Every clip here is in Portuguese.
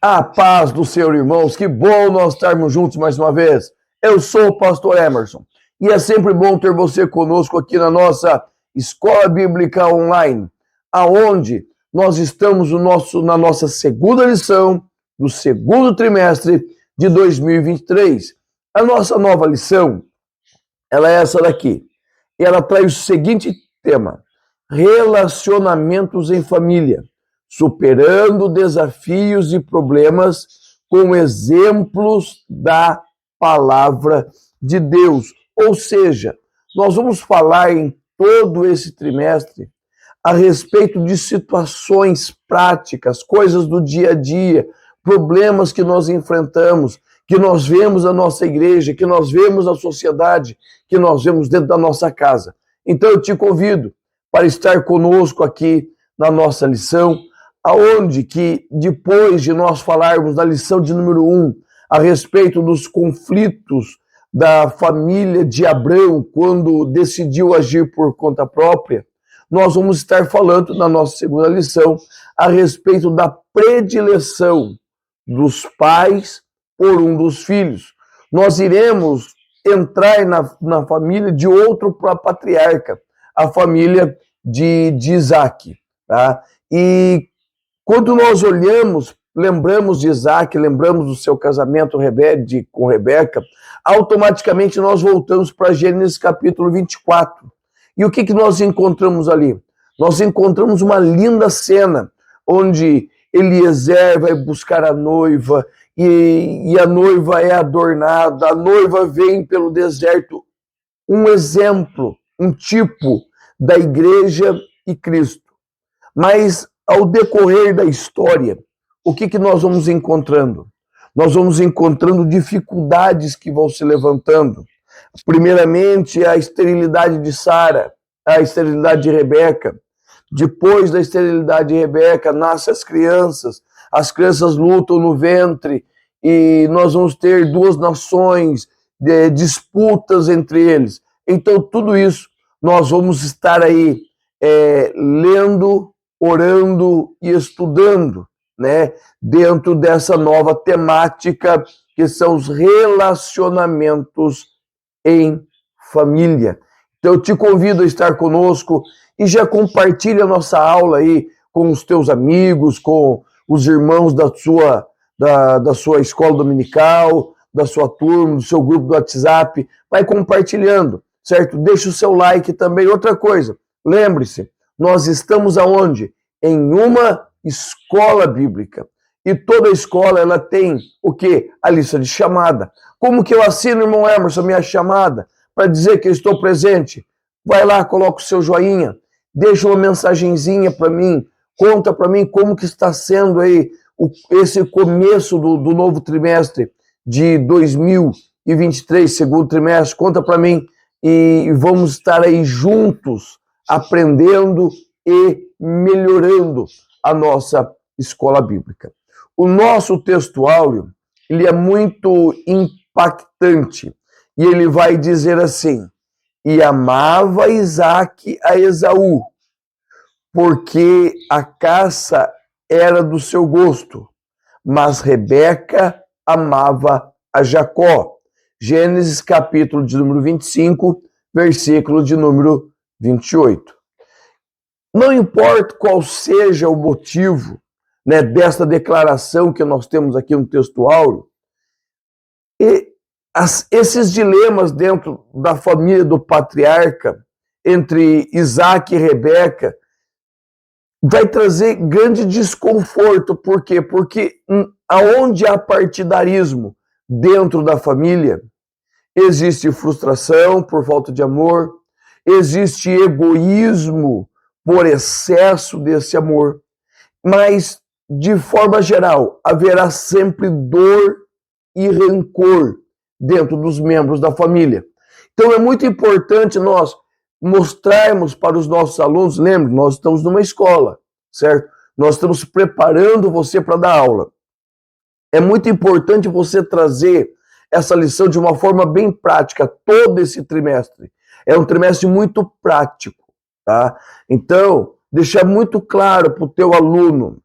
A paz do Senhor, irmãos, que bom nós estarmos juntos mais uma vez. Eu sou o pastor Emerson e é sempre bom ter você conosco aqui na nossa Escola Bíblica Online, aonde nós estamos na nossa segunda lição do segundo trimestre de 2023. A nossa nova lição, ela é essa daqui. E ela traz o seguinte tema: relacionamentos em família, superando desafios e problemas com exemplos da palavra de Deus. Ou seja, nós vamos falar em todo esse trimestre a respeito de situações práticas, coisas do dia a dia, problemas que nós enfrentamos, que nós vemos na nossa igreja, que nós vemos na sociedade, que nós vemos dentro da nossa casa. Então eu te convido para estar conosco aqui na nossa lição, aonde que depois de nós falarmos da lição de número 1, a respeito dos conflitos da família de Abrão, quando decidiu agir por conta própria, nós vamos estar falando na nossa segunda lição a respeito da predileção dos pais por um dos filhos. Nós iremos entrar na família de outro patriarca, a família de Isaac. Tá? E quando nós olhamos, lembramos de Isaac, lembramos do seu casamento com Rebeca, automaticamente nós voltamos para Gênesis capítulo 24. E o que nós encontramos ali? Nós encontramos uma linda cena, onde Eliezer vai buscar a noiva, e a noiva é adornada, a noiva vem pelo deserto, um exemplo, um tipo da igreja e Cristo. Mas ao decorrer da história, o que nós vamos encontrando? Nós vamos encontrando dificuldades que vão se levantando. Primeiramente, a esterilidade de Sara, a esterilidade de Rebeca. Depois da esterilidade de Rebeca, nascem as crianças lutam no ventre, e nós vamos ter duas nações, disputas entre eles. Então, tudo isso nós vamos estar aí lendo, orando e estudando, né, dentro dessa nova temática que são os relacionamentos em família. Então eu te convido a estar conosco e já compartilha a nossa aula aí com os teus amigos, com os irmãos da sua escola dominical, da sua turma, do seu grupo do WhatsApp. Vai compartilhando, certo? Deixa o seu like também. Outra coisa, lembre-se, nós estamos aonde? Em uma escola bíblica. E toda escola, ela tem o quê? A lista de chamada. Como que eu assino, irmão Emerson, minha chamada? Para dizer que eu estou presente? Vai lá, coloca o seu joinha, deixa uma mensagenzinha para mim, conta para mim como que está sendo aí esse começo do novo trimestre de 2023, segundo trimestre. Conta para mim e vamos estar aí juntos, aprendendo e melhorando a nossa escola bíblica. O nosso textuário, ele é muito impactante, e ele vai dizer assim: e amava Isaac a Esaú, porque a caça era do seu gosto, mas Rebeca amava a Jacó. Gênesis capítulo de número 25, versículo de número 28. Não importa qual seja o motivo, né, desta declaração que nós temos aqui no textuário, esses dilemas dentro da família do patriarca, entre Isaac e Rebeca, vai trazer grande desconforto. Por quê? Porque aonde há partidarismo dentro da família, existe frustração por falta de amor, existe egoísmo por excesso desse amor, mas, de forma geral, haverá sempre dor e rancor dentro dos membros da família. Então é muito importante nós mostrarmos para os nossos alunos, lembre, nós estamos numa escola, certo? Nós estamos preparando você para dar aula. É muito importante você trazer essa lição de uma forma bem prática todo esse trimestre. É um trimestre muito prático, tá? Então, deixar muito claro para o teu aluno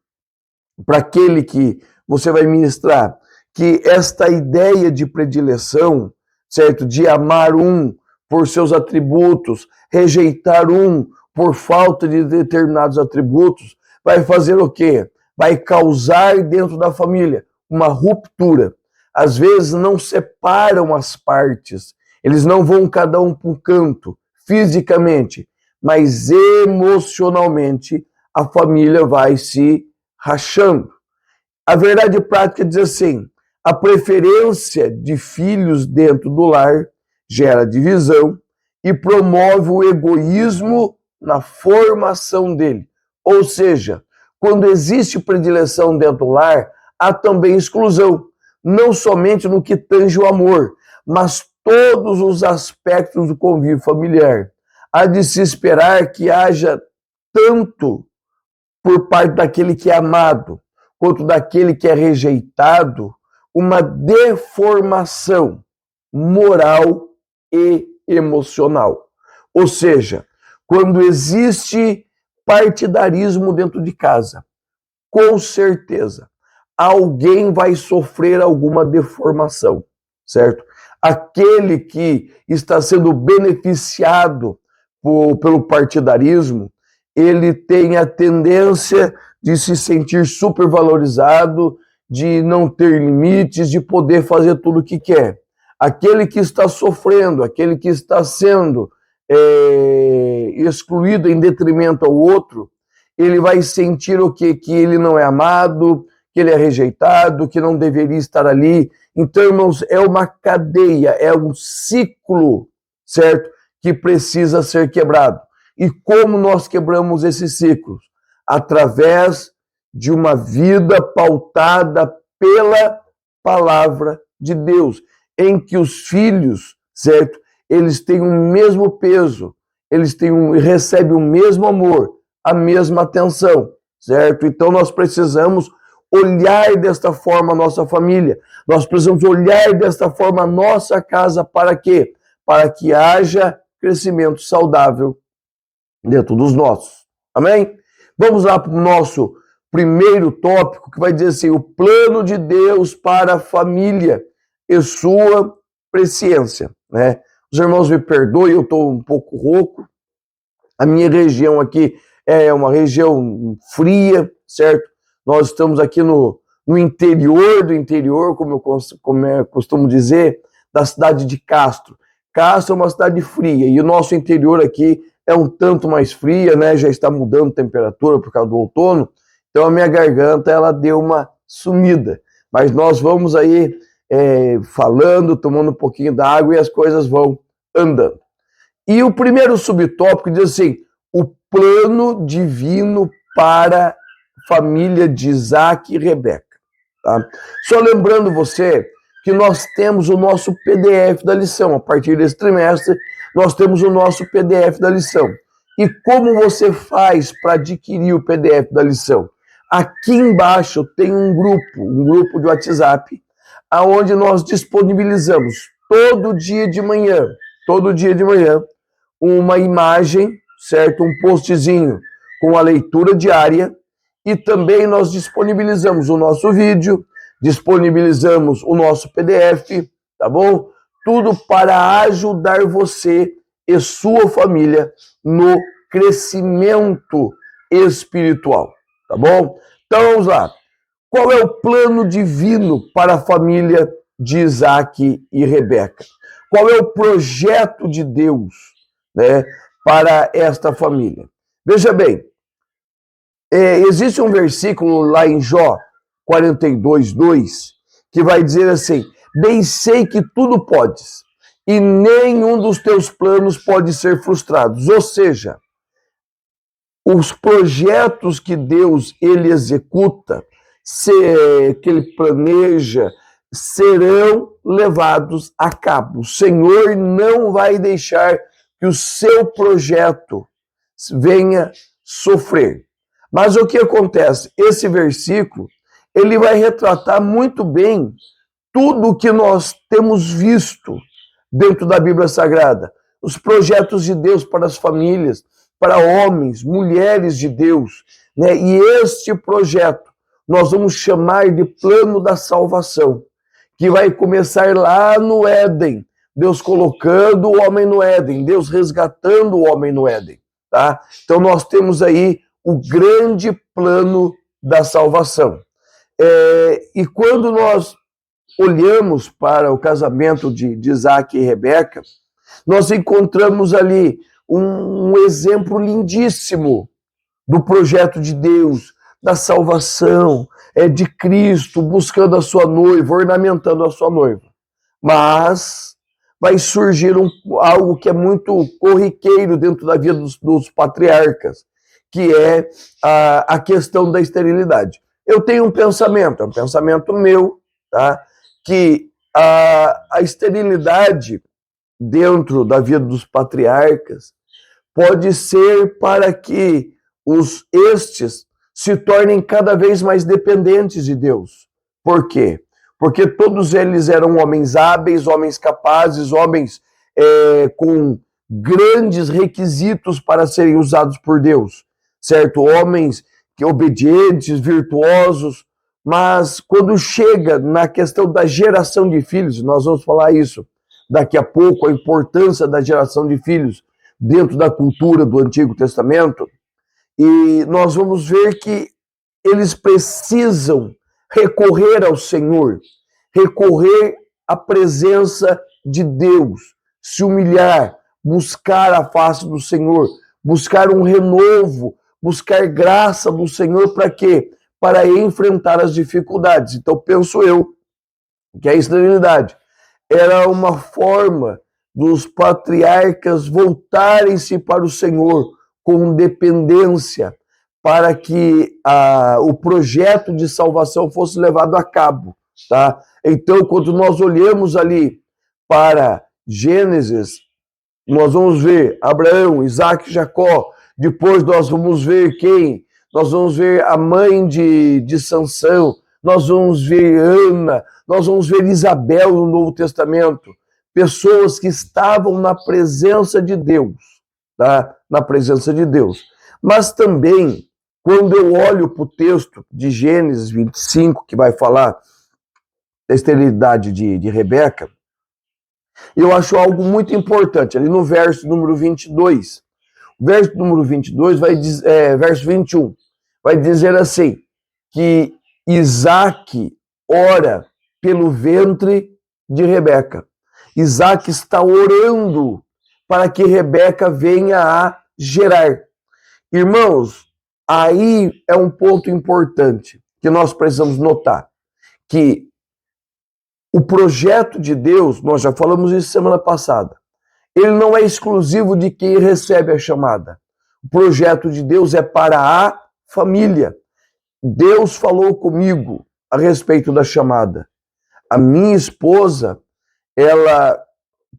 para aquele que você vai ministrar, que esta ideia de predileção, certo? De amar um por seus atributos, rejeitar um por falta de determinados atributos, vai fazer o quê? Vai causar dentro da família uma ruptura. Às vezes não separam as partes, eles não vão cada um para um canto, fisicamente, mas emocionalmente a família vai se rachando. A verdade prática diz assim: a preferência de filhos dentro do lar gera divisão e promove o egoísmo na formação dele. Ou seja, quando existe predileção dentro do lar, há também exclusão, não somente no que tange o amor, mas todos os aspectos do convívio familiar. Há de se esperar que haja tanto por parte daquele que é amado, quanto daquele que é rejeitado, uma deformação moral e emocional. Ou seja, quando existe partidarismo dentro de casa, com certeza, alguém vai sofrer alguma deformação, certo? Aquele que está sendo beneficiado pelo partidarismo, ele tem a tendência de se sentir supervalorizado, de não ter limites, de poder fazer tudo o que quer. Aquele que está sofrendo, aquele que está sendo excluído em detrimento ao outro, ele vai sentir o quê? Que ele não é amado, que ele é rejeitado, que não deveria estar ali. Então, irmãos, é uma cadeia, é um ciclo, certo? Que precisa ser quebrado. E como nós quebramos esses ciclos? Através de uma vida pautada pela palavra de Deus, em que os filhos, certo? Eles têm o mesmo peso, recebem o mesmo amor, a mesma atenção, certo? Então nós precisamos olhar desta forma a nossa família, nós precisamos olhar desta forma a nossa casa, para quê? Para que haja crescimento saudável dentro dos nossos. Amém? Vamos lá para o nosso primeiro tópico, que vai dizer assim: o plano de Deus para a família e sua presciência, né? Os irmãos me perdoem, eu estou um pouco rouco. A minha região aqui é uma região fria, certo? Nós estamos aqui no interior do interior, como eu costumo dizer, da cidade de Castro. Castro é uma cidade fria e o nosso interior aqui é um tanto mais fria, né? Já está mudando a temperatura por causa do outono. Então a minha garganta, ela deu uma sumida. Mas nós vamos aí falando, tomando um pouquinho da água e as coisas vão andando. E o primeiro subtópico diz assim: o plano divino para a família de Isaac e Rebeca. Tá? Só lembrando você que nós temos o nosso PDF da lição. A partir desse trimestre, nós temos o nosso PDF da lição. E como você faz para adquirir o PDF da lição? Aqui embaixo tem um grupo de WhatsApp, onde nós disponibilizamos todo dia de manhã, uma imagem, certo? Um postzinho com a leitura diária, e também nós disponibilizamos o nosso vídeo, disponibilizamos o nosso PDF, tá bom? Tudo para ajudar você e sua família no crescimento espiritual, tá bom? Então vamos lá. Qual é o plano divino para a família de Isaac e Rebeca? Qual é o projeto de Deus, né, para esta família? Veja bem, existe um versículo lá em Jó 42:2 que vai dizer assim: bem sei que tudo podes e nenhum dos teus planos pode ser frustrado. Ou seja, os projetos que Deus ele executa, que ele planeja, serão levados a cabo. O Senhor não vai deixar que o seu projeto venha sofrer. Mas o que acontece? Esse versículo, ele vai retratar muito bem tudo o que nós temos visto dentro da Bíblia Sagrada. Os projetos de Deus para as famílias, para homens, mulheres de Deus, né? E este projeto nós vamos chamar de plano da salvação, que vai começar lá no Éden, Deus colocando o homem no Éden, Deus resgatando o homem no Éden, tá? Então nós temos aí o grande plano da salvação. E quando nós olhamos para o casamento de Isaac e Rebeca, nós encontramos ali um exemplo lindíssimo do projeto de Deus, da salvação, de Cristo buscando a sua noiva, ornamentando a sua noiva. Mas vai surgir algo que é muito corriqueiro dentro da vida dos patriarcas, que é a questão da esterilidade. Eu tenho um pensamento, é um pensamento meu, tá? Que a esterilidade dentro da vida dos patriarcas pode ser para que estes se tornem cada vez mais dependentes de Deus. Por quê? Porque todos eles eram homens hábeis, homens capazes, homens com grandes requisitos para serem usados por Deus, certo? Homens obedientes, virtuosos, mas quando chega na questão da geração de filhos, nós vamos falar isso daqui a pouco, a importância da geração de filhos dentro da cultura do Antigo Testamento, e nós vamos ver que eles precisam recorrer ao Senhor, recorrer à presença de Deus, se humilhar, buscar a face do Senhor, buscar um renovo, buscar graça do Senhor para quê? Para enfrentar as dificuldades. Então penso eu que a esterilidade era uma forma dos patriarcas voltarem-se para o Senhor com dependência, para que o projeto de salvação fosse levado a cabo, tá? Então, quando nós olhamos ali para Gênesis, nós vamos ver Abraão, Isaac e Jacó. Depois nós vamos ver quem? Nós vamos ver a mãe de Sansão, nós vamos ver Ana, nós vamos ver Isabel no Novo Testamento. Pessoas que estavam na presença de Deus, tá? Na presença de Deus. Mas também, quando eu olho para o texto de Gênesis 25, que vai falar da esterilidade de Rebeca, eu acho algo muito importante, ali no verso número 22. O verso número 22 vai dizer, verso 21, vai dizer assim, que Isaac ora pelo ventre de Rebeca. Isaac está orando para que Rebeca venha a gerar. Irmãos, aí é um ponto importante que nós precisamos notar, que o projeto de Deus, nós já falamos isso semana passada, ele não é exclusivo de quem recebe a chamada. O projeto de Deus é para a família. Deus falou comigo a respeito da chamada. A minha esposa, ela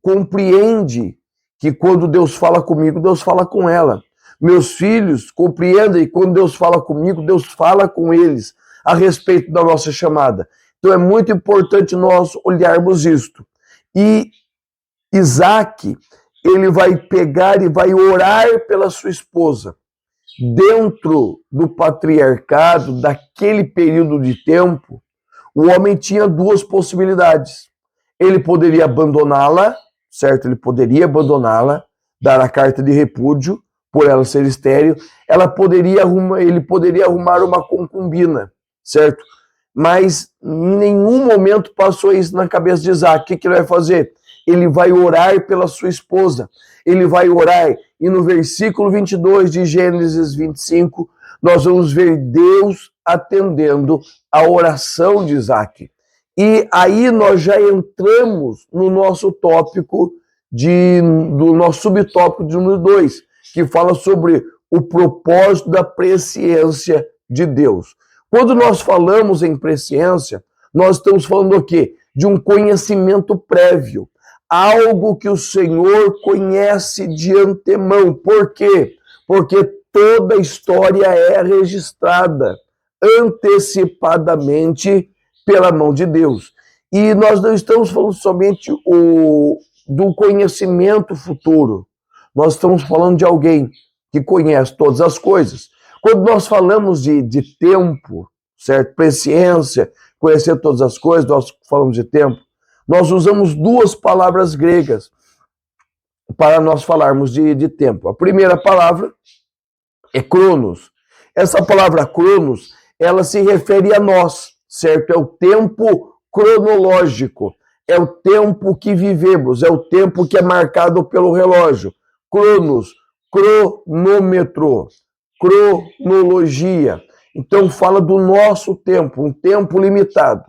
compreende que quando Deus fala comigo, Deus fala com ela. Meus filhos compreendem que quando Deus fala comigo, Deus fala com eles a respeito da nossa chamada. Então é muito importante nós olharmos isto. E Isaac, ele vai pegar e vai orar pela sua esposa. Dentro do patriarcado, daquele período de tempo, o homem tinha duas possibilidades. Ele poderia abandoná-la, certo? Ele poderia abandoná-la, dar a carta de repúdio, por ela ser estéril. Ele poderia arrumar uma concubina, certo? Mas em nenhum momento passou isso na cabeça de Isaac. O que ele vai fazer? Ele vai orar pela sua esposa. Ele vai orar. E no versículo 22 de Gênesis 25, nós vamos ver Deus atendendo a oração de Isaac. E aí nós já entramos no nosso tópico, do nosso subtópico de número 2, que fala sobre o propósito da presciência de Deus. Quando nós falamos em presciência, nós estamos falando o quê? De um conhecimento prévio. Algo que o Senhor conhece de antemão. Por quê? Porque toda a história é registrada antecipadamente pela mão de Deus. E nós não estamos falando somente do conhecimento futuro. Nós estamos falando de alguém que conhece todas as coisas. Quando nós falamos de tempo, certo? Presciência, conhecer todas as coisas, nós falamos de tempo. Nós usamos duas palavras gregas para nós falarmos de tempo. A primeira palavra é cronos. Essa palavra cronos, ela se refere a nós, certo? É o tempo cronológico, é o tempo que vivemos, é o tempo que é marcado pelo relógio. Cronos, cronômetro, cronologia. Então fala do nosso tempo, um tempo limitado.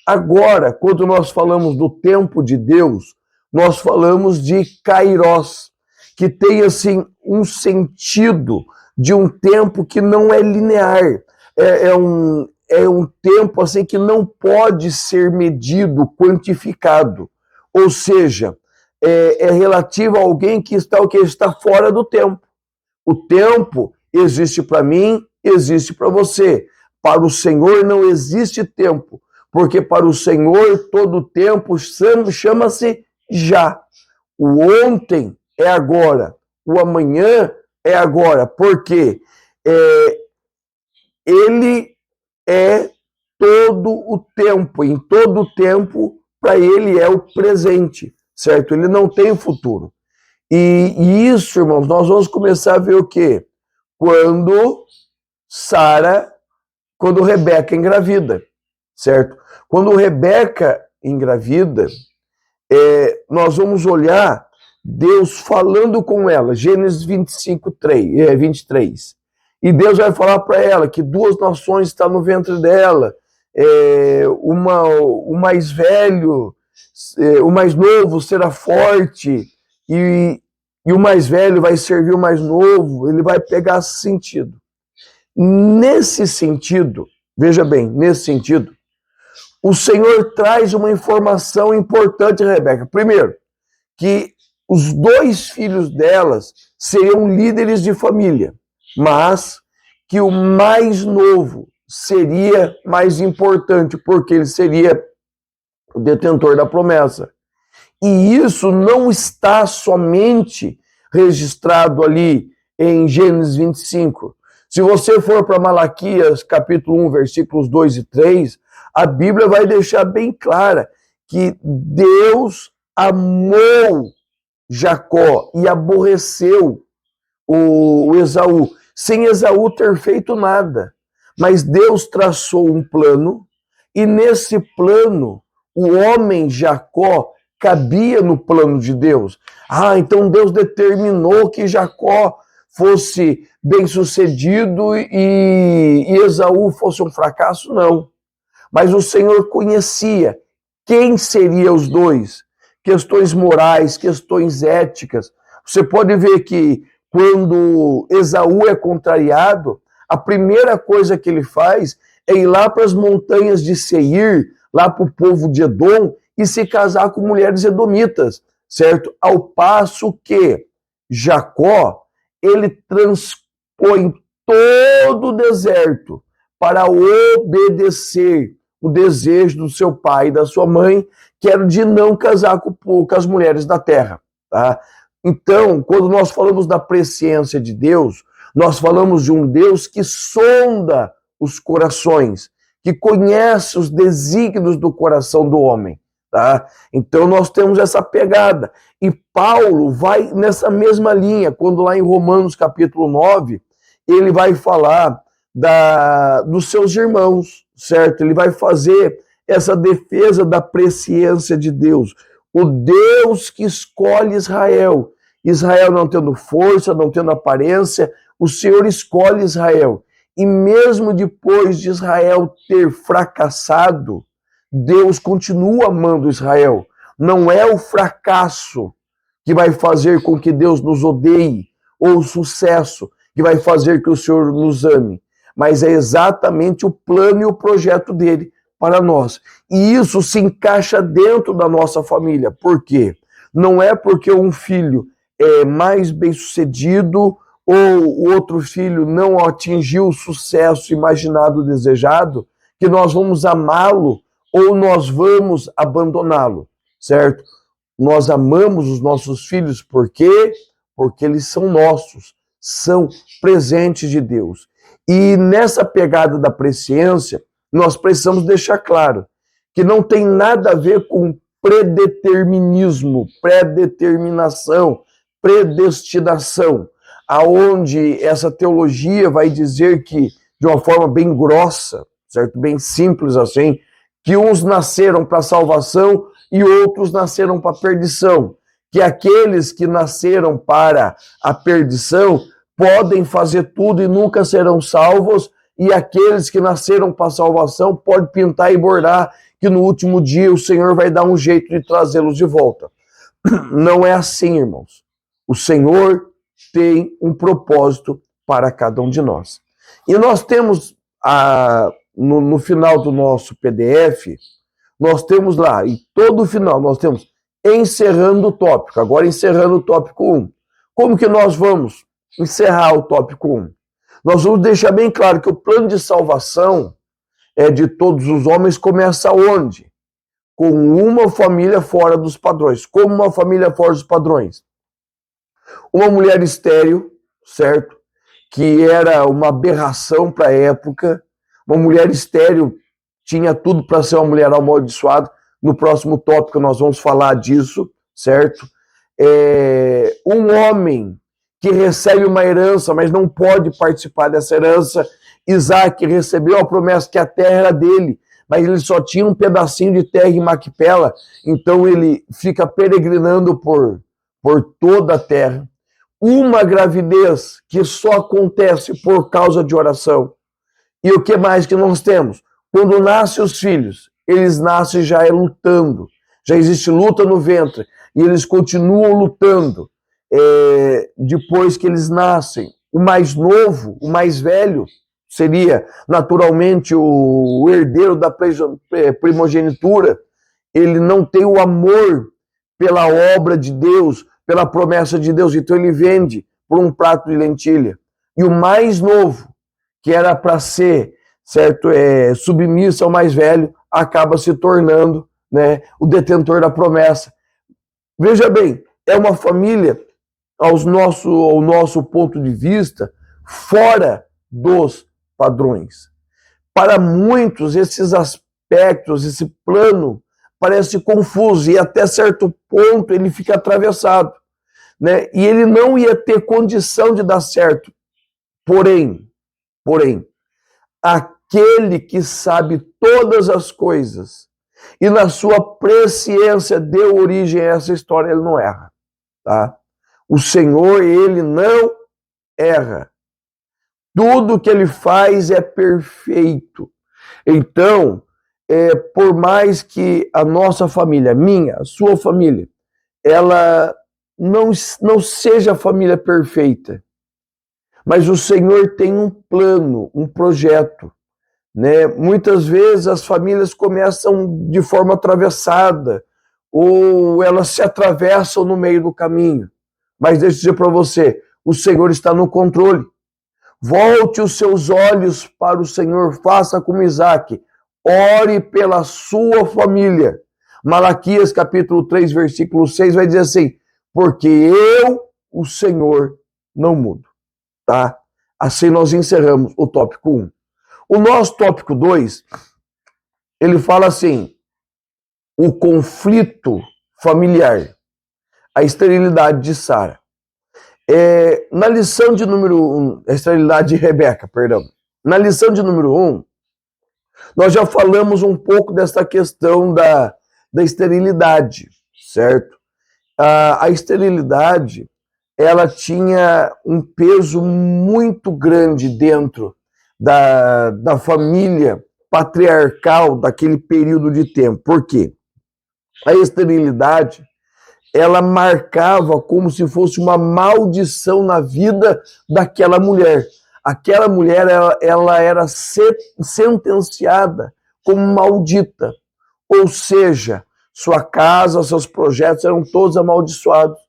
Agora, quando nós falamos do tempo de Deus, nós falamos de kairos, que tem assim um sentido de um tempo que não é linear. É um tempo assim que não pode ser medido, quantificado. Ou seja, é relativo a alguém que está fora do tempo. O tempo existe para mim, existe para você. Para o Senhor não existe tempo, porque para o Senhor todo tempo chama-se já. O ontem é agora, o amanhã é agora, porque ele é todo o tempo, em todo o tempo, para ele é o presente, certo? Ele não tem futuro. E isso, irmãos, nós vamos começar a ver o quê? Quando Rebeca engravida, certo? Quando Rebeca engravida, nós vamos olhar Deus falando com ela, Gênesis 23. E Deus vai falar para ela que duas nações estão no ventre dela, o mais velho, o mais novo será forte, e o mais velho vai servir o mais novo. Ele vai pegar esse sentido. Nesse sentido, veja bem, nesse sentido, o Senhor traz uma informação importante a Rebeca. Primeiro, que os dois filhos delas seriam líderes de família, mas que o mais novo seria mais importante, porque ele seria o detentor da promessa. E isso não está somente registrado ali em Gênesis 25. Se você for para Malaquias, capítulo 1, versículos 2 e 3, a Bíblia vai deixar bem clara que Deus amou Jacó e aborreceu o Esaú, sem Esaú ter feito nada. Mas Deus traçou um plano, e nesse plano, o homem Jacó cabia no plano de Deus. Então Deus determinou que Jacó fosse bem-sucedido e Esaú fosse um fracasso? Não. Mas o Senhor conhecia quem seriam os dois. Questões morais, questões éticas. Você pode ver que quando Esaú é contrariado, a primeira coisa que ele faz é ir lá para as montanhas de Seir, lá para o povo de Edom, e se casar com mulheres edomitas, certo? Ao passo que Jacó, ele transpõe todo o deserto para obedecer o desejo do seu pai e da sua mãe, que era de não casar com as mulheres da terra, tá? Então, quando nós falamos da presciência de Deus, nós falamos de um Deus que sonda os corações, que conhece os desígnios do coração do homem, tá? Então nós temos essa pegada. E Paulo vai nessa mesma linha, quando lá em Romanos capítulo 9, ele vai falar dos seus irmãos, certo? Ele vai fazer essa defesa da presciência de Deus. O Deus que escolhe Israel. Israel não tendo força, não tendo aparência, o Senhor escolhe Israel. E mesmo depois de Israel ter fracassado, Deus continua amando Israel. Não é o fracasso que vai fazer com que Deus nos odeie, ou o sucesso que vai fazer que o Senhor nos ame, mas é exatamente o plano e o projeto dele para nós. E isso se encaixa dentro da nossa família. Por quê? Não é porque um filho é mais bem-sucedido ou o outro filho não atingiu o sucesso imaginado, desejado, que nós vamos amá-lo ou nós vamos abandoná-lo, certo? Nós amamos os nossos filhos por quê? Porque eles são nossos, são presentes de Deus. E nessa pegada da presciência, nós precisamos deixar claro que não tem nada a ver com predeterminismo, predeterminação, predestinação, aonde essa teologia vai dizer que, de uma forma bem grossa, certo? Bem simples assim, que uns nasceram para salvação e outros nasceram para perdição, que aqueles que nasceram para a perdição podem fazer tudo e nunca serão salvos, e aqueles que nasceram para a salvação podem pintar e bordar, que no último dia o Senhor vai dar um jeito de trazê-los de volta. Não é assim, irmãos. O Senhor tem um propósito para cada um de nós. E nós temos, no final do nosso PDF, nós temos lá, e todo o final, nós temos encerrando o tópico. Agora encerrando o tópico 1. Como que nós vamos encerrar o tópico 1? Nós vamos deixar bem claro que o plano de salvação de todos os homens começa onde? Com uma família fora dos padrões. Como uma família fora dos padrões? Uma mulher estéril, certo? Que era uma aberração para a época. Uma mulher estéril tinha tudo para ser uma mulher amaldiçoada. No próximo tópico nós vamos falar disso, certo? Um homem que recebe uma herança, mas não pode participar dessa herança. Isaac recebeu a promessa que a terra era dele, mas ele só tinha um pedacinho de terra em Macpela, então ele fica peregrinando por toda a terra. Uma gravidez que só acontece por causa de oração. E o que mais que nós temos? Quando nascem os filhos, eles nascem já lutando. Já existe luta no ventre. E eles continuam lutando depois que eles nascem. O mais novo, o mais velho, seria naturalmente o herdeiro da primogenitura. Ele não tem o amor pela obra de Deus, pela promessa de Deus. Então ele vende por um prato de lentilha. E o mais novo, que era para ser, certo, submisso ao mais velho, acaba se tornando, né, o detentor da promessa. Veja bem, é uma família, ao nosso ponto de vista, fora dos padrões. Para muitos, esses aspectos, esse plano, parece confuso e até certo ponto ele fica atravessado, né? E ele não ia ter condição de dar certo. Porém, aquele que sabe todas as coisas e na sua presciência deu origem a essa história, ele não erra, tá? O Senhor, ele não erra. Tudo que ele faz é perfeito. Então, por mais que a nossa família, a sua família, ela não seja a família perfeita, mas o Senhor tem um plano, um projeto, né? Muitas vezes as famílias começam de forma atravessada, ou elas se atravessam no meio do caminho. Mas deixa eu dizer para você, o Senhor está no controle. Volte os seus olhos para o Senhor, faça como Isaac, ore pela sua família. Malaquias capítulo 3, versículo 6 vai dizer assim, porque eu, o Senhor, não mudo. Tá? Assim nós encerramos o tópico 1. O nosso tópico 2, ele fala assim, o conflito familiar, a esterilidade de Sara. Na lição de número 1, a esterilidade de Rebeca, perdão. Na lição de número 1, nós já falamos um pouco dessa questão da esterilidade, certo? A esterilidade, ela tinha um peso muito grande dentro da família patriarcal daquele período de tempo. Por quê? A esterilidade, ela marcava como se fosse uma maldição na vida daquela mulher. Aquela mulher, ela era sentenciada como maldita. Ou seja, sua casa, seus projetos eram todos amaldiçoados.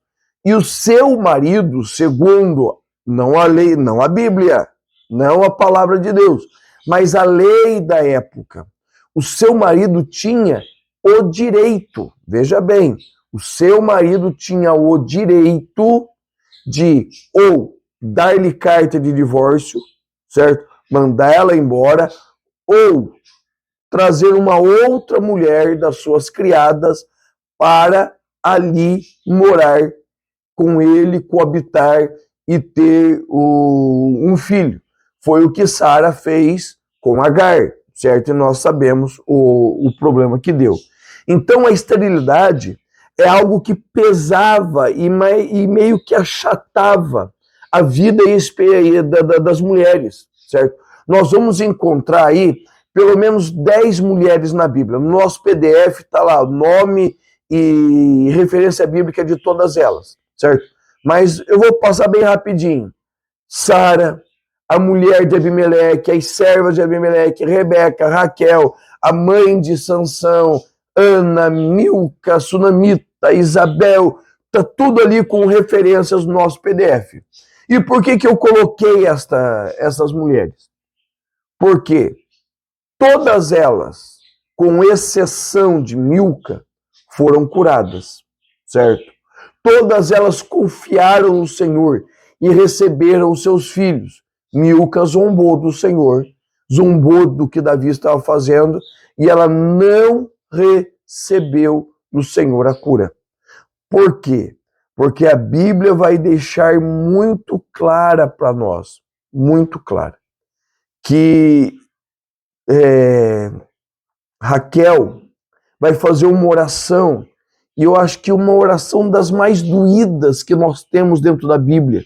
E o seu marido, segundo, não a lei, não a Bíblia, não a palavra de Deus, mas a lei da época, o seu marido tinha o direito, veja bem, o seu marido tinha o direito de ou dar-lhe carta de divórcio, certo? Mandar ela embora, ou trazer uma outra mulher das suas criadas para ali morar com ele, coabitar e ter um filho. Foi o que Sara fez com Agar, certo? E nós sabemos o problema que deu. Então a esterilidade é algo que pesava e meio que achatava a vida das mulheres, certo? Nós vamos encontrar aí pelo menos 10 mulheres na Bíblia. No nosso PDF está lá o nome e referência bíblica de todas elas, certo? Mas eu vou passar bem rapidinho. Sara, a mulher de Abimeleque, as servas de Abimeleque, Rebeca, Raquel, a mãe de Sansão, Ana, Milca, Sunamita, Isabel, tá tudo ali com referências no nosso PDF. E por que eu coloquei essas mulheres? Porque todas elas, com exceção de Milca, foram curadas, certo? Todas elas confiaram no Senhor e receberam os seus filhos. Milca zombou do Senhor, zombou do que Davi estava fazendo, e ela não recebeu do Senhor a cura. Por quê? Porque a Bíblia vai deixar muito clara para nós, muito clara, que Raquel vai fazer uma oração, e eu acho que uma oração das mais doídas que nós temos dentro da Bíblia.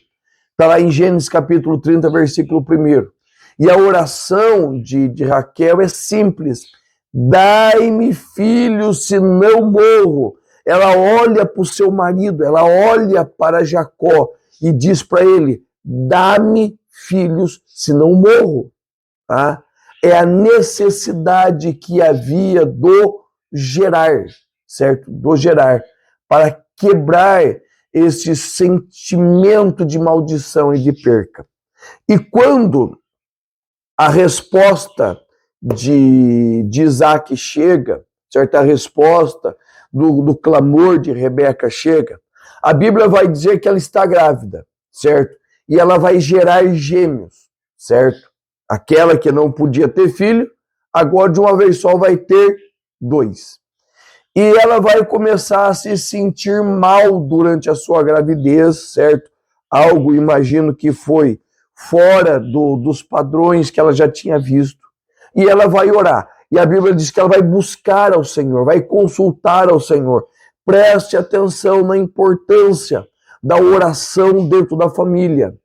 Está lá em Gênesis capítulo 30, versículo 1. E a oração de Raquel é simples. Dai-me filhos, senão morro. Ela olha para o seu marido, ela olha para Jacó e diz para ele, dá-me filhos, senão morro. Tá? É a necessidade que havia do gerar, certo? Do gerar, para quebrar esse sentimento de maldição e de perca. E quando a resposta de Isaac chega, certo? A resposta do clamor de Rebeca chega, a Bíblia vai dizer que ela está grávida, certo? E ela vai gerar gêmeos, certo? Aquela que não podia ter filho, agora de uma vez só vai ter 2. E ela vai começar a se sentir mal durante a sua gravidez, certo? Algo, imagino que foi fora dos padrões que ela já tinha visto. E ela vai orar. E a Bíblia diz que ela vai buscar ao Senhor, vai consultar ao Senhor. Preste atenção na importância da oração dentro da família.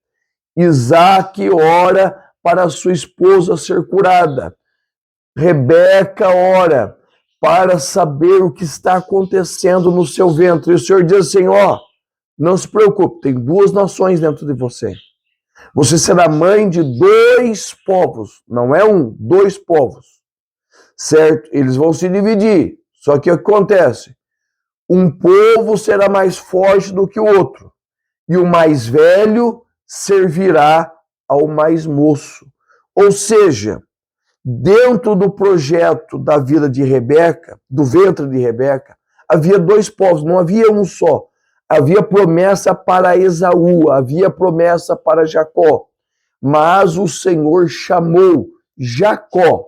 Isaac ora para a sua esposa ser curada. Rebeca ora para saber o que está acontecendo no seu ventre. E o Senhor diz assim, não se preocupe, tem 2 nações dentro de você. Você será mãe de 2 povos, não é 1, 2 povos, certo? Eles vão se dividir, só que o que acontece? Um povo será mais forte do que o outro, e o mais velho servirá ao mais moço. Ou seja, dentro do projeto da vida de Rebeca, do ventre de Rebeca, havia 2 povos, não havia um só. Havia promessa para Esaú, havia promessa para Jacó. Mas o Senhor chamou Jacó,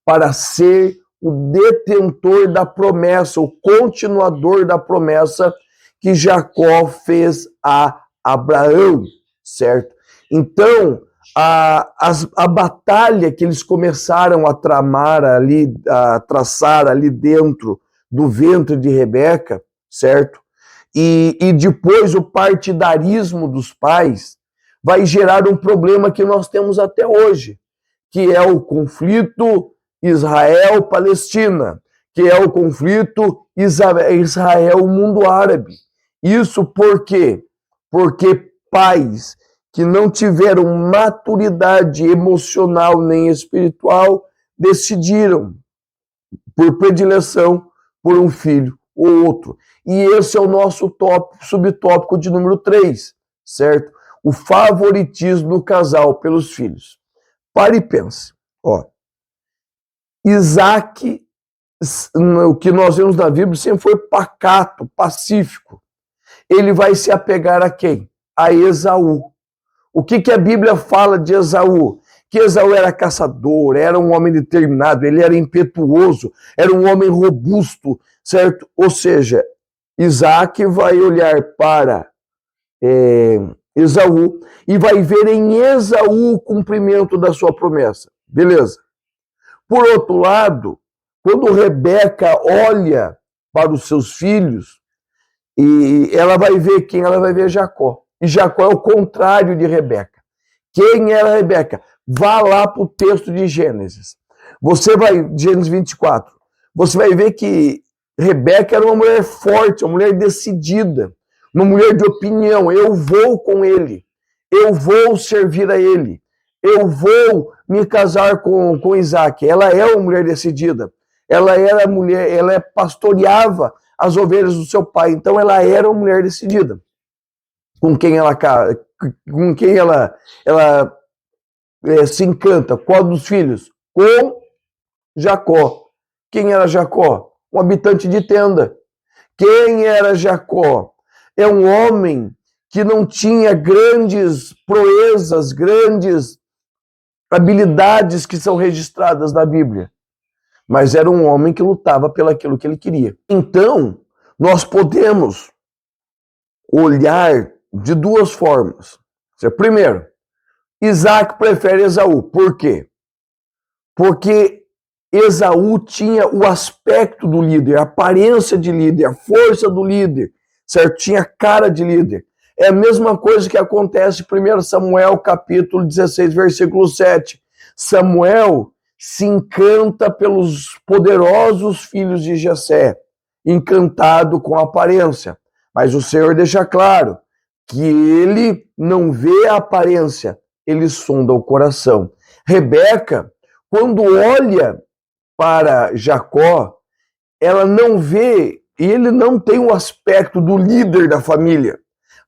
para ser o detentor da promessa, o continuador da promessa que Jacó fez a Abraão, certo? Então, a batalha que eles começaram a tramar ali, a traçar ali dentro do ventre de Rebeca, certo? E depois o partidarismo dos pais vai gerar um problema que nós temos até hoje, que é o conflito Israel-Palestina, que é o conflito Israel-mundo árabe. Isso por quê? Porque pais que não tiveram maturidade emocional nem espiritual decidiram, por predileção, por um filho ou outro. E esse é o nosso subtópico de número 3, certo? O favoritismo do casal pelos filhos. Pare e pense. Isaac, o que nós vemos na Bíblia, sempre foi pacato, pacífico. Ele vai se apegar a quem? A Esaú. O que a Bíblia fala de Esaú? que Esaú era caçador, era um homem determinado, ele era impetuoso, era um homem robusto, certo? Ou seja, Isaac vai olhar para Esaú e vai ver em Esaú o cumprimento da sua promessa. Beleza. Por outro lado, quando Rebeca olha para os seus filhos, e ela vai ver quem? Ela vai ver Jacó. E Jacó é o contrário de Rebeca. Quem era Rebeca? Vá lá para o texto de Gênesis. Gênesis 24. Você vai ver que Rebeca era uma mulher forte, uma mulher decidida, uma mulher de opinião. Eu vou com ele. Eu vou servir a ele. Eu vou me casar com Isaac. Ela é uma mulher decidida. Ela era mulher, ela pastoreava as ovelhas do seu pai. Então ela era uma mulher decidida. Com quem ela se encanta? Qual dos filhos? Com Jacó. Quem era Jacó? Um habitante de tenda. Quem era Jacó? É um homem que não tinha grandes proezas, grandes habilidades que são registradas na Bíblia, mas era um homem que lutava pelaquilo que ele queria. Então, nós podemos olhar de duas formas. Primeiro, Isaac prefere Esaú. Por quê? Porque Esaú tinha o aspecto do líder, a aparência de líder, a força do líder, certo? Tinha cara de líder. É a mesma coisa que acontece em 1 Samuel, capítulo 16, versículo 7. Samuel se encanta pelos poderosos filhos de Jessé, encantado com a aparência. Mas o Senhor deixa claro que ele não vê a aparência, ele sonda o coração. Rebeca, quando olha para Jacó, ela não vê, e ele não tem o aspecto do líder da família,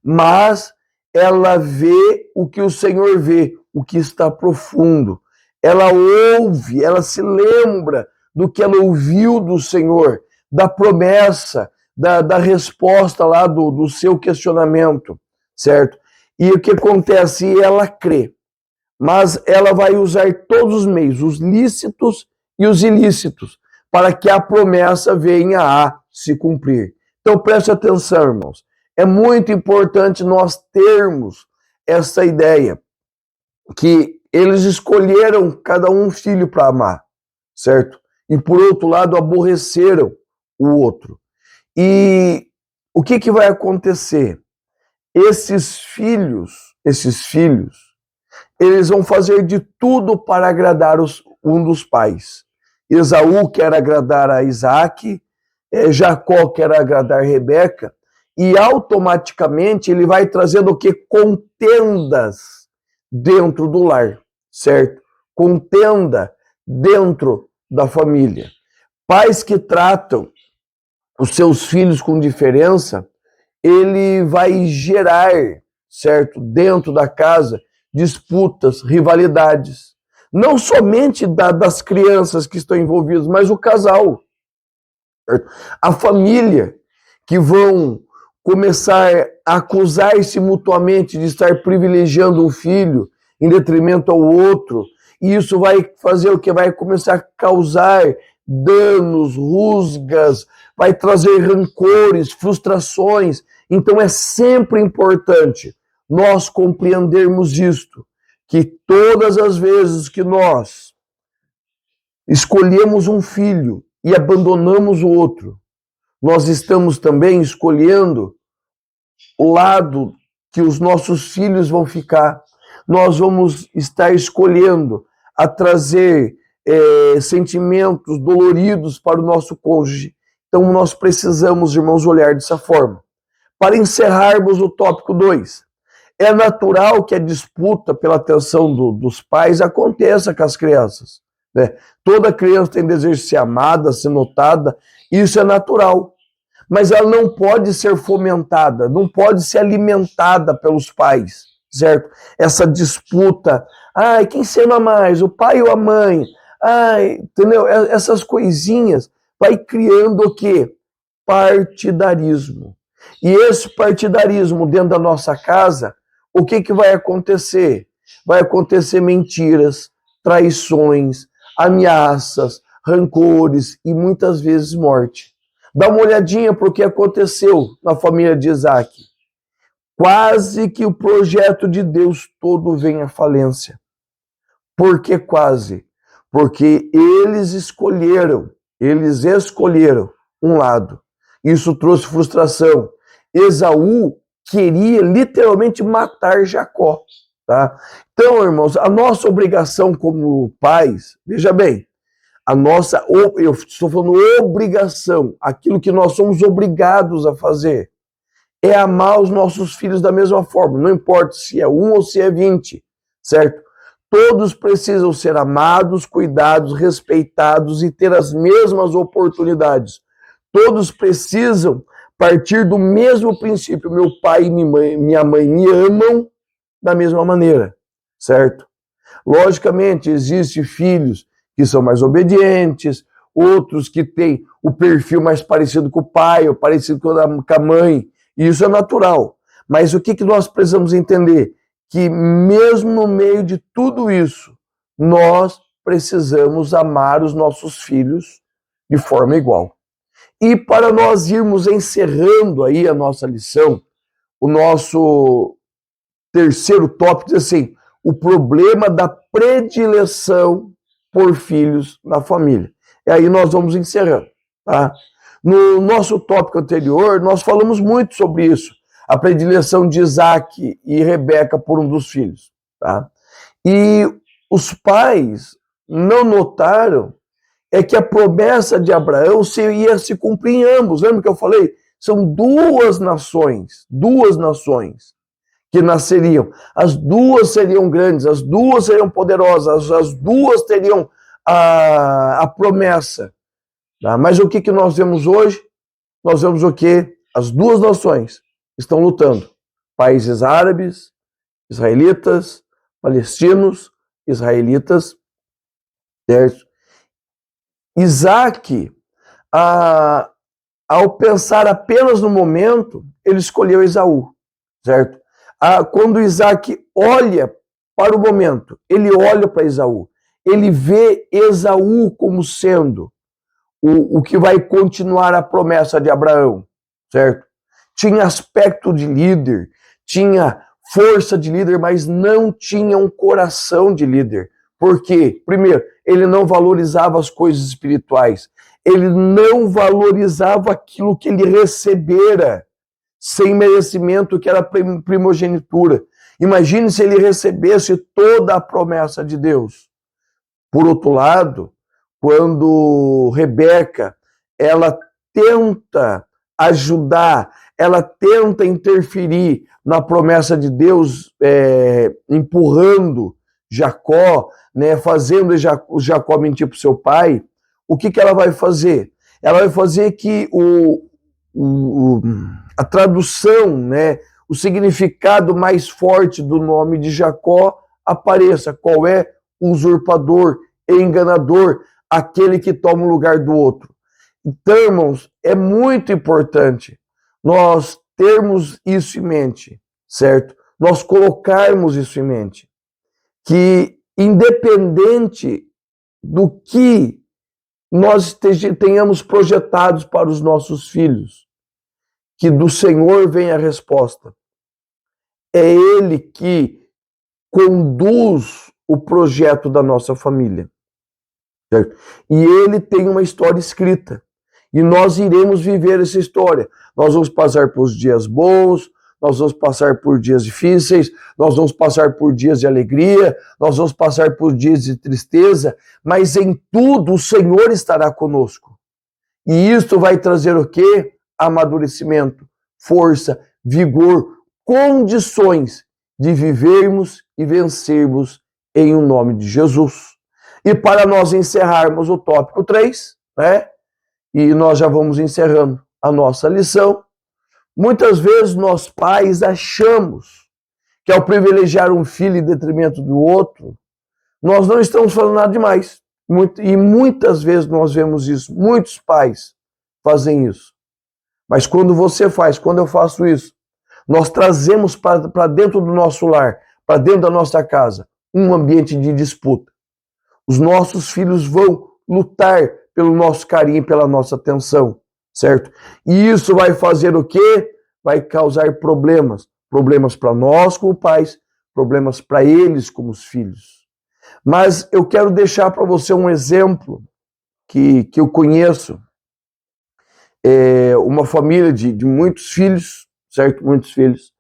mas ela vê o que o Senhor vê, o que está profundo. Ela ouve, ela se lembra do que ela ouviu do Senhor, da promessa, da resposta lá do seu questionamento, certo? E o que acontece? Ela crê, mas ela vai usar todos os meios, os lícitos e os ilícitos, para que a promessa venha a se cumprir. Então preste atenção, irmãos. É muito importante nós termos essa ideia que eles escolheram cada um filho para amar, certo? E por outro lado, aborreceram o outro. E o que vai acontecer? Esses filhos, eles vão fazer de tudo para agradar um dos pais. Esaú quer agradar a Isaac, Jacó quer agradar Rebeca, e automaticamente ele vai trazendo o que? Contendas dentro do lar, certo? Contenda dentro da família. Pais que tratam os seus filhos com diferença, ele vai gerar, certo? Dentro da casa, disputas, rivalidades. Não somente das crianças que estão envolvidas, mas o casal. Certo? A família, que vão começar a acusar-se mutuamente de estar privilegiando um filho em detrimento ao outro, e isso vai fazer o que? Vai começar a causar danos, rusgas, vai trazer rancores, frustrações. Então é sempre importante nós compreendermos isto, que todas as vezes que nós escolhemos um filho e abandonamos o outro, nós estamos também escolhendo o lado que os nossos filhos vão ficar. Nós vamos estar escolhendo a trazer sentimentos doloridos para o nosso cônjuge. Então nós precisamos, irmãos, olhar dessa forma. Para encerrarmos o tópico 2, é natural que a disputa pela atenção dos pais aconteça com as crianças, né? Toda criança tem desejo de ser amada, ser notada, isso é natural. Mas ela não pode ser fomentada, não pode ser alimentada pelos pais, certo? Essa disputa, quem se ama mais, o pai ou a mãe? Entendeu? Essas coisinhas vai criando o quê? Partidarismo. E esse partidarismo dentro da nossa casa, o que vai acontecer? vai acontecer mentiras, traições, ameaças, rancores e muitas vezes morte. Dá uma olhadinha para o que aconteceu na família de Isaac. Quase que o projeto de Deus todo vem à falência. Por que quase? Porque eles escolheram um lado. Isso trouxe frustração. Esaú queria literalmente matar Jacó. Tá? Então, irmãos, a nossa obrigação como pais, veja bem, eu estou falando obrigação, aquilo que nós somos obrigados a fazer, é amar os nossos filhos da mesma forma, não importa se é 1 ou se é 20, certo? Todos precisam ser amados, cuidados, respeitados e ter as mesmas oportunidades. Todos precisam partir do mesmo princípio. Meu pai e minha mãe me amam da mesma maneira, certo? Logicamente, existem filhos que são mais obedientes, outros que têm o perfil mais parecido com o pai ou parecido com a mãe. E isso é natural. Mas o que nós precisamos entender? Que mesmo no meio de tudo isso, nós precisamos amar os nossos filhos de forma igual. E para nós irmos encerrando aí a nossa lição, o nosso terceiro tópico diz assim, o problema da predileção por filhos na família. E aí nós vamos encerrando, tá? No nosso tópico anterior, nós falamos muito sobre isso, a predileção de Isaac e Rebeca por um dos filhos, tá? E os pais não notaram que a promessa de Abraão ia se cumprir em ambos. Lembra que eu falei? São duas nações que nasceriam. As duas seriam grandes, as duas seriam poderosas, as duas teriam a promessa. Tá? Mas o que nós vemos hoje? Nós vemos o quê? As duas nações estão lutando. Países árabes, israelitas, palestinos, israelitas, certo? Isaac, ao pensar apenas no momento, ele escolheu Esaú, certo? Quando Isaac olha para o momento, ele olha para Esaú, ele vê Esaú como sendo o que vai continuar a promessa de Abraão, certo? Tinha aspecto de líder, tinha força de líder, mas não tinha um coração de líder. Por quê? Primeiro, ele não valorizava as coisas espirituais, ele não valorizava aquilo que ele recebera sem merecimento, que era primogenitura. Imagine se ele recebesse toda a promessa de Deus. Por outro lado, quando Rebeca, ela tenta ajudar, ela tenta interferir na promessa de Deus, empurrando Jacó, né, fazendo Jacó mentir para o seu pai, o que ela vai fazer? Ela vai fazer que a tradução, né, o significado mais forte do nome de Jacó apareça. Qual é? Usurpador, enganador, aquele que toma o lugar do outro. Então, irmãos, é muito importante nós termos isso em mente, certo? Nós colocarmos isso em mente. Que independente do que nós tenhamos projetados para os nossos filhos, que do Senhor vem a resposta. É Ele que conduz o projeto da nossa família. Certo? E Ele tem uma história escrita. E nós iremos viver essa história. Nós vamos passar por dias bons, nós vamos passar por dias difíceis, nós vamos passar por dias de alegria, nós vamos passar por dias de tristeza, mas em tudo o Senhor estará conosco. E isto vai trazer o quê? Amadurecimento, força, vigor, condições de vivermos e vencermos em o nome de Jesus. E para nós encerrarmos o tópico 3, né? E nós já vamos encerrando a nossa lição. Muitas vezes nós pais achamos que ao privilegiar um filho em detrimento do outro, nós não estamos falando nada demais. E muitas vezes nós vemos isso. Muitos pais fazem isso. Mas quando você faz, quando eu faço isso, nós trazemos para dentro do nosso lar, para dentro da nossa casa um ambiente de disputa. Os nossos filhos vão lutar pelo nosso carinho, pela nossa atenção, certo? E isso vai fazer o quê? Vai causar problemas. Problemas para nós como pais, problemas para eles como os filhos. Mas eu quero deixar para você um exemplo que eu conheço. Uma família de muitos filhos, certo? Muitos filhos.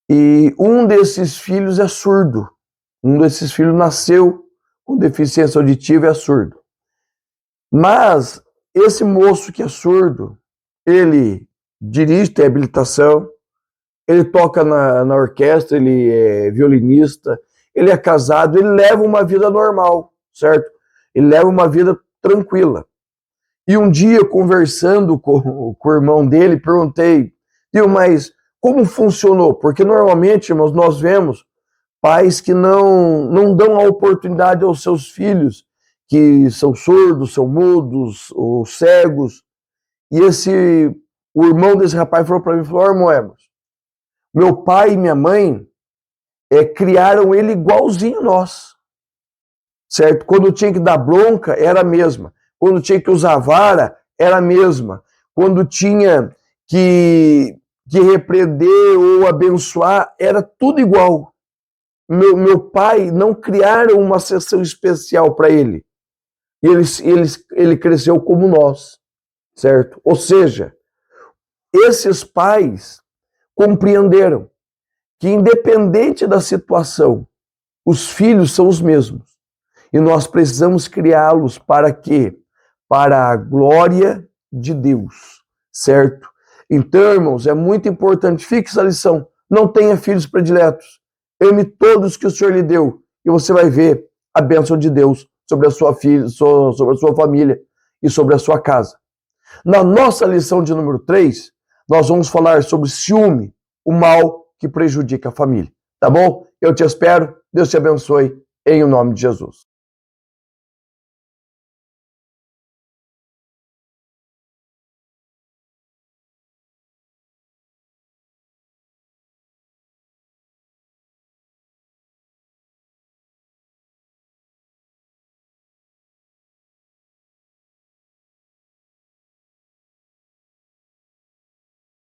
E um desses filhos é surdo. Um desses filhos nasceu com deficiência auditiva e é surdo. Mas esse moço que é surdo, ele dirige, tem habilitação, ele toca na orquestra, ele é violinista, ele é casado, ele leva uma vida normal, certo? Ele leva uma vida tranquila. E um dia, conversando com o irmão dele, perguntei, mas como funcionou? Porque normalmente, irmãos, nós vemos pais que não dão a oportunidade aos seus filhos, que são surdos, são mudos, ou cegos. E o irmão desse rapaz falou para mim, irmão Emerson, meu pai e minha mãe criaram ele igualzinho nós, certo? Quando tinha que dar bronca, era a mesma. Quando tinha que usar vara, era a mesma. Quando tinha que repreender ou abençoar, era tudo igual. Meu pai não criaram uma sessão especial para ele. Ele cresceu como nós, certo? Ou seja, esses pais compreenderam que, independente da situação, os filhos são os mesmos. E nós precisamos criá-los para quê? Para a glória de Deus, certo? Então, irmãos, é muito importante, fixe a lição, não tenha filhos prediletos. Ame todos que o Senhor lhe deu e você vai ver a bênção de Deus sobre a sua filha, sobre a sua família e sobre a sua casa. Na nossa lição de número 3, nós vamos falar sobre ciúme, o mal que prejudica a família. Tá bom? Eu te espero. Deus te abençoe em nome de Jesus.